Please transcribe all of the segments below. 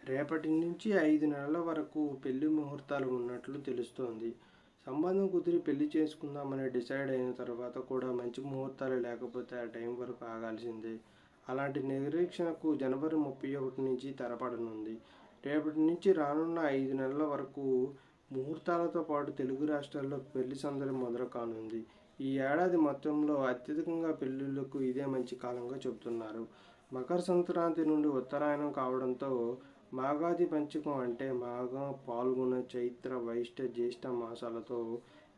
రేపటి నుంచి 5 నెలల వరకు పెళ్లి ముహూర్తాలు ఉన్నట్లు తెలుస్తోంది. సంబంధం కుదిరి పెళ్లి చేసుకుందామని డిసైడ్ అయిన తర్వాత కూడా మంచి ముహూర్తాలు లేకపోతే ఆ టైం వరకు ఆగాల్సిందే. అలాంటి నిరీక్షణకు జనవరి 31 నుంచి తెరపడనుంది. రేపటి నుంచి రానున్న 5 నెలల వరకు ముహూర్తాలతో పాటు తెలుగు రాష్ట్రాల్లో పెళ్లి సందడి మొదలు కానుంది. ఈ ఏడాది మొత్తంలో అత్యధికంగా పెళ్లిళ్లకు ఇదే మంచి కాలంగా చెబుతున్నారు. మకర సంక్రాంతి నుండి ఉత్తరాయణం కావడంతో మాఘాది పంచకం అంటే మాఘ, పాల్గొన, చైత్ర, వైష్ట, జ్యేష్ఠ మాసాలతో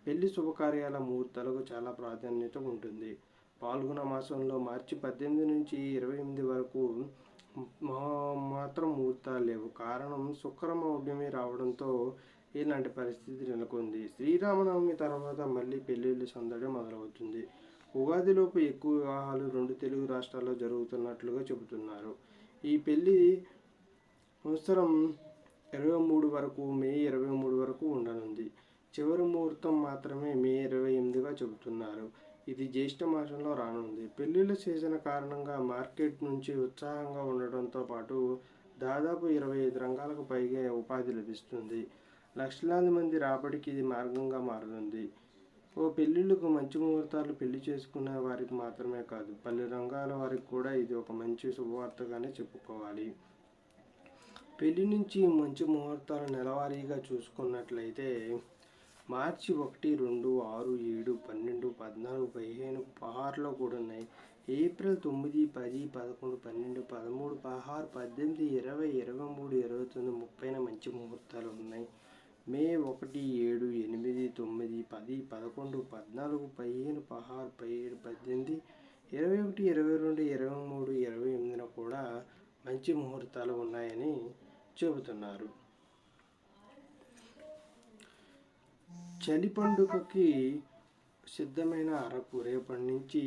పెళ్లి శుభకార్యాల ముహూర్తాలకు చాలా ప్రాధాన్యత ఉంటుంది. పాల్గొన మాసంలో మార్చి 18 నుంచి 28 వరకు మాత్రం ముహూర్తాలు లేవు. కారణం శుక్రమౌఢ్యమి రావడంతో ఇలాంటి పరిస్థితి నెలకొంది. శ్రీరామనవమి తర్వాత మళ్ళీ పెళ్లిళ్ళ సందడి మొదలవుతుంది. ఉగాదిలోపు ఎక్కువ వివాహాలు 2 తెలుగు రాష్ట్రాల్లో జరుగుతున్నట్లుగా చెబుతున్నారు. ఈ పెళ్లి సంవత్సరం 23 వరకు మే 23 వరకు ఉండనుంది. చివరి ముహూర్తం మాత్రమే మే 28గా చెబుతున్నారు. ఇది జ్యేష్ఠ మాసంలో రానుంది. పెళ్లిళ్ళ సీజన్ కారణంగా మార్కెట్ నుంచి ఉత్సాహంగా ఉండడంతో పాటు దాదాపు 25 రంగాలకు పైగా ఉపాధి లభిస్తుంది. లక్షలాది మంది రాబడికి ఇది మార్గంగా మారనుంది. పెళ్లిళ్లకు మంచి ముహూర్తాలు పెళ్లి చేసుకునే వారికి మాత్రమే కాదు, పలు రంగాల వారికి కూడా ఇది ఒక మంచి శుభవార్తగానే చెప్పుకోవాలి. పెళ్లి నుంచి మంచి ముహూర్తాలు నెలవారీగా చూసుకున్నట్లయితే మార్చి 1, 2, 6, 7, 12, 14, 15 పహార్లో కూడా ఉన్నాయి. ఏప్రిల్ 9, 10, 11, 12, 13 పహార్, 18, 20, 23, 29, 30 మంచి ముహూర్తాలు ఉన్నాయి. మే 1, 7, 8, 9, 10, 11, 14, 15 పహార్, 17, 18, 21, 22, 23, 28 కూడా మంచి ముహూర్తాలు ఉన్నాయని చెబుతున్నారు. చలి పండుగకి సిద్ధమైన అరకు రేపటి నుంచి